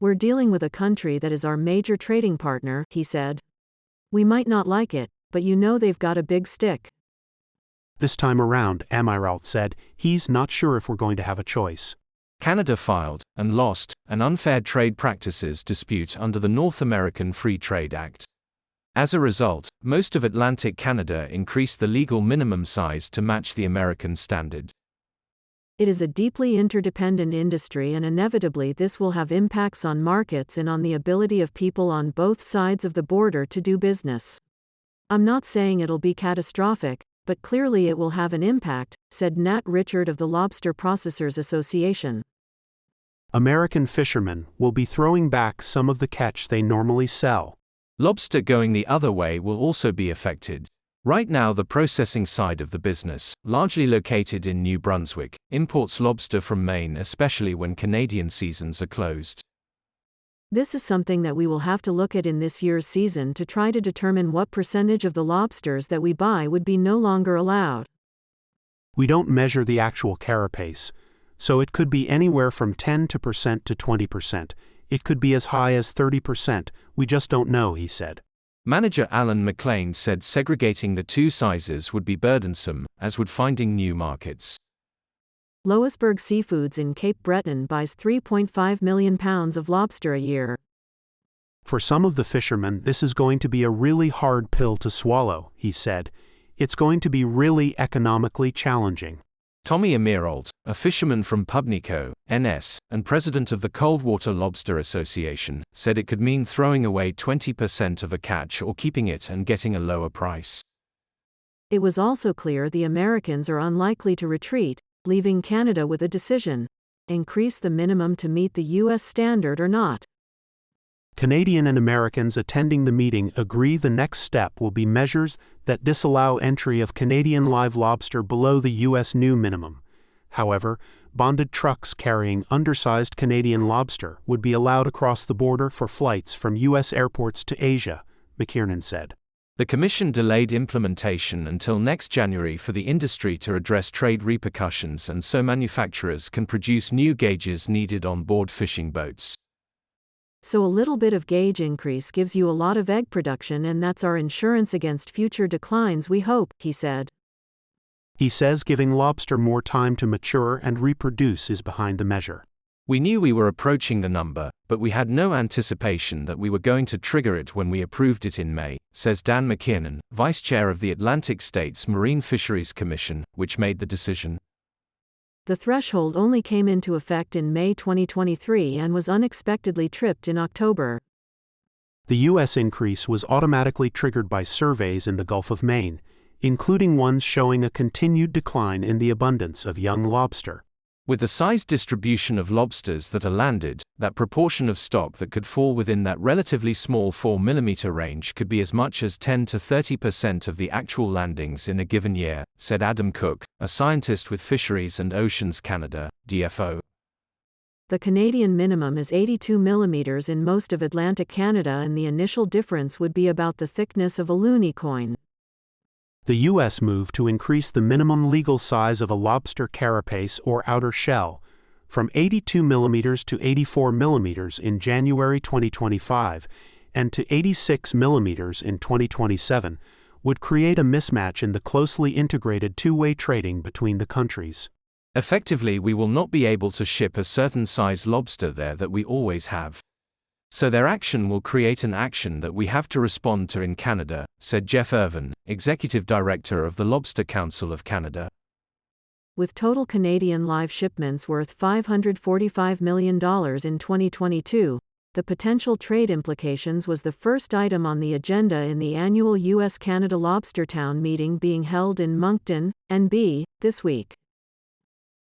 "We're dealing with a country that is our major trading partner," he said. "We might not like it, but they've got a big stick." This time around, Amiralt said, he's not sure if we're going to have a choice. Canada filed, and lost, an unfair trade practices dispute under the North American Free Trade Act. As a result, most of Atlantic Canada increased the legal minimum size to match the American standard. It is a deeply interdependent industry, and inevitably this will have impacts on markets and on the ability of people on both sides of the border to do business. "I'm not saying it'll be catastrophic, but clearly it will have an impact," said Nat Richard of the Lobster Processors Association. American fishermen will be throwing back some of the catch they normally sell. Lobster going the other way will also be affected. Right now, the processing side of the business, largely located in New Brunswick, imports lobster from Maine, especially when Canadian seasons are closed. This is something that we will have to look at in this year's season to try to determine what percentage of the lobsters that we buy would be no longer allowed. We don't measure the actual carapace, so it could be anywhere from 10% to 20%. It could be as high as 30%, we just don't know, he said. Manager Alan McLean said segregating the two sizes would be burdensome, as would finding new markets. Louisburg Seafoods in Cape Breton buys 3.5 million pounds of lobster a year. For some of the fishermen, this is going to be a really hard pill to swallow, he said. It's going to be really economically challenging. Tommy Amiralt, a fisherman from Pubnico, NS, and president of the Coldwater Lobster Association, said it could mean throwing away 20% of a catch or keeping it and getting a lower price. It was also clear the Americans are unlikely to retreat, leaving Canada with a decision: increase the minimum to meet the U.S. standard or not. Canadian and Americans attending the meeting agree the next step will be measures that disallow entry of Canadian live lobster below the U.S. new minimum. However, bonded trucks carrying undersized Canadian lobster would be allowed across the border for flights from U.S. airports to Asia, McKiernan said. The Commission delayed implementation until next January for the industry to address trade repercussions and so manufacturers can produce new gauges needed on board fishing boats. "So a little bit of gauge increase gives you a lot of egg production, and that's our insurance against future declines, we hope," he said. He says giving lobster more time to mature and reproduce is behind the measure. "We knew we were approaching the number, but we had no anticipation that we were going to trigger it when we approved it in May," says Dan McKiernan, vice chair of the Atlantic States Marine Fisheries Commission, which made the decision. The threshold only came into effect in May 2023 and was unexpectedly tripped in October. The U.S. increase was automatically triggered by surveys in the Gulf of Maine, including ones showing a continued decline in the abundance of young lobster. With the size distribution of lobsters that are landed, that proportion of stock that could fall within that relatively small 4 mm range could be as much as 10 to 30% of the actual landings in a given year, said Adam Cook, a scientist with Fisheries and Oceans Canada, DFO. The Canadian minimum is 82 mm in most of Atlantic Canada, and the initial difference would be about the thickness of a loonie coin. The U.S. moved to increase the minimum legal size of a lobster carapace or outer shell from 82 mm to 84 mm in January 2025 and to 86 mm in 2027 would create a mismatch in the closely integrated two-way trading between the countries. Effectively, we will not be able to ship a certain size lobster there that we always have. So their action will create an action that we have to respond to in Canada, said Jeff Irvin, Executive Director of the Lobster Council of Canada. With total Canadian live shipments worth $545 million in 2022, the potential trade implications was the first item on the agenda in the annual U.S.-Canada Lobstertown meeting being held in Moncton, NB, this week.